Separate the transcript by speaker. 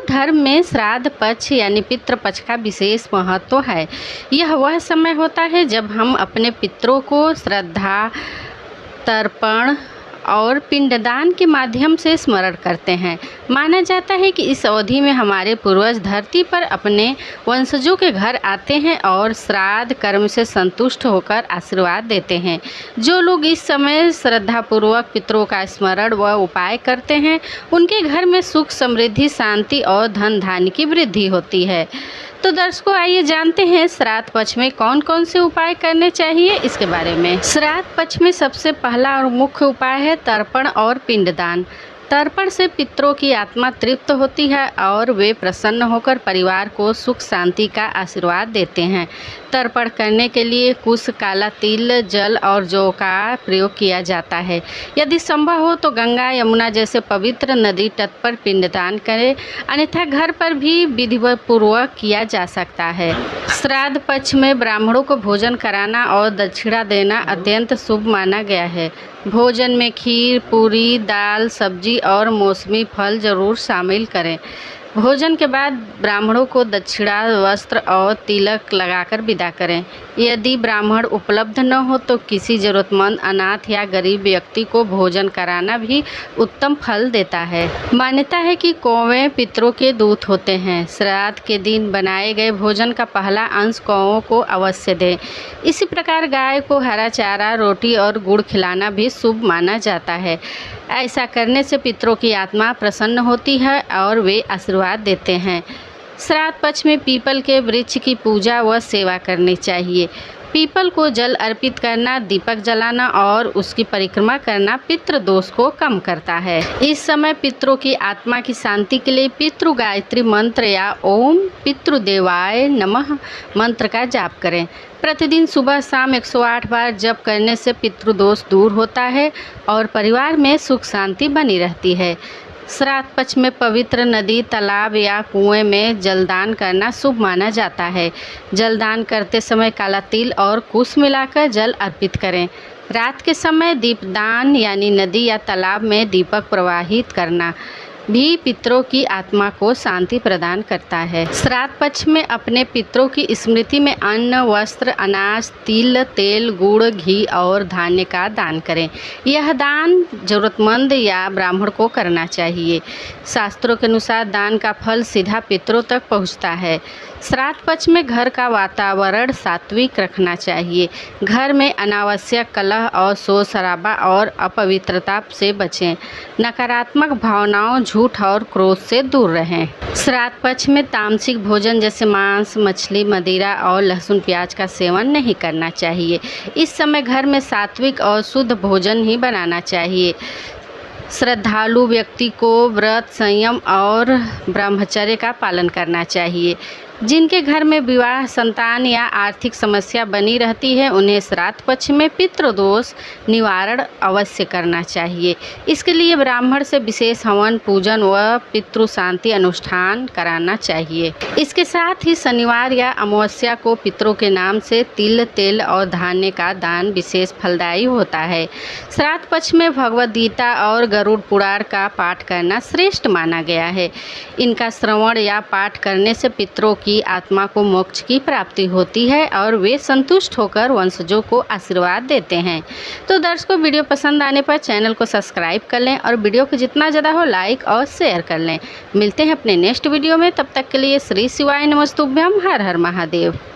Speaker 1: धर्म में श्राद्ध पक्ष यानी पितृपक्ष का विशेष महत्व है। यह वह समय होता है जब हम अपने पितरों को श्रद्धा, तर्पण और पिंडदान के माध्यम से स्मरण करते हैं। माना जाता है कि इस अवधि में हमारे पूर्वज धरती पर अपने वंशजों के घर आते हैं और श्राद्ध कर्म से संतुष्ट होकर आशीर्वाद देते हैं। जो लोग इस समय श्रद्धापूर्वक पितरों का स्मरण व उपाय करते हैं, उनके घर में सुख, समृद्धि, शांति और धन धान्य की वृद्धि होती है। तो दर्शकों, आइए जानते हैं श्राद्ध पक्ष में कौन कौन से उपाय करने चाहिए इसके बारे में। श्राद्ध पक्ष में सबसे पहला और मुख्य उपाय है तर्पण और पिंडदान। तर्पण से पितरों की आत्मा तृप्त होती है और वे प्रसन्न होकर परिवार को सुख शांति का आशीर्वाद देते हैं। तर्पण करने के लिए कुश, काला तिल, जल और जौ का प्रयोग किया जाता है। यदि संभव हो तो गंगा, यमुना जैसे पवित्र नदी तट पर पिंडदान करें, अन्यथा घर पर भी विधिवत पूर्वक किया जा सकता है। श्राद्ध पक्ष में ब्राह्मणों को भोजन कराना और दक्षिणा देना अत्यंत शुभ माना गया है। भोजन में खीर, पूरी, दाल, सब्जी और मौसमी फल जरूर शामिल करें। भोजन के बाद ब्राह्मणों को दक्षिणा, वस्त्र और तिलक लगाकर विदा करें। यदि ब्राह्मण उपलब्ध न हो तो किसी जरूरतमंद अनाथ या गरीब व्यक्ति को भोजन कराना भी उत्तम फल देता है। मान्यता है कि कौवें पितरों के दूत होते हैं। श्राद्ध के दिन बनाए गए भोजन का पहला अंश कौवों को अवश्य दें। इसी प्रकार गाय को हरा चारा, रोटी और गुड़ खिलाना भी शुभ माना जाता है। ऐसा करने से पितरों की आत्मा प्रसन्न होती है और वे आशीर्वाद देते हैं। श्राद्ध पक्ष में पीपल के वृक्ष की पूजा व सेवा करनी चाहिए। पीपल को जल अर्पित करना, दीपक जलाना और उसकी परिक्रमा करना पितृ दोष को कम करता है। इस समय पितरों की आत्मा की शांति के लिए पितृ गायत्री मंत्र या ओम पितृदेवाय नमः मंत्र का जाप करें। प्रतिदिन सुबह शाम 108 बार जप करने से पितृदोष दूर होता है और परिवार में सुख शांति बनी रहती है। श्राद्ध पक्ष में पवित्र नदी, तालाब या कुएं में जलदान करना शुभ माना जाता है। जलदान करते समय काला तिल और कुश मिलाकर जल अर्पित करें। रात के समय दीपदान यानी नदी या तालाब में दीपक प्रवाहित करना भी पितरों की आत्मा को शांति प्रदान करता है। श्राद्ध पक्ष में अपने पितरों की स्मृति में अन्न, वस्त्र, अनाज, तिल, तेल, गुड़, घी और धान्य का दान करें। यह दान जरूरतमंद या ब्राह्मण को करना चाहिए। शास्त्रों के अनुसार दान का फल सीधा पितरों तक पहुंचता है। श्राद्ध पक्ष में घर का वातावरण सात्विक रखना चाहिए। घर में अनावश्यक कलह और शोर शराबा और अपवित्रता से बचें। नकारात्मक भावनाओं, झूठ और क्रोध से दूर रहें। श्राद्ध पक्ष में तामसिक भोजन जैसे मांस, मछली, मदिरा और लहसुन प्याज का सेवन नहीं करना चाहिए। इस समय घर में सात्विक और शुद्ध भोजन ही बनाना चाहिए। श्रद्धालु व्यक्ति को व्रत, संयम और ब्रह्मचर्य का पालन करना चाहिए। जिनके घर में विवाह, संतान या आर्थिक समस्या बनी रहती है, उन्हें श्राद्ध पक्ष में पितृदोष निवारण अवश्य करना चाहिए। इसके लिए ब्राह्मण से विशेष हवन, पूजन व पितृ शांति अनुष्ठान कराना चाहिए। इसके साथ ही शनिवार या अमावस्या को पितरों के नाम से तिल, तेल और धान्य का दान विशेष फलदायी होता है। श्राद्ध पक्ष में भगवद गीता और गरुड़ पुराण का पाठ करना श्रेष्ठ माना गया है। इनका श्रवण या पाठ करने से पितरों की आत्मा को मोक्ष की प्राप्ति होती है और वे संतुष्ट होकर वंशजों को आशीर्वाद देते हैं। तो दर्शकों, वीडियो पसंद आने पर चैनल को सब्सक्राइब कर लें और वीडियो को जितना ज़्यादा हो लाइक और शेयर कर लें। मिलते हैं अपने नेक्स्ट वीडियो में। तब तक के लिए श्री शिवाय नमस्तुभ्यम। हर हर महादेव।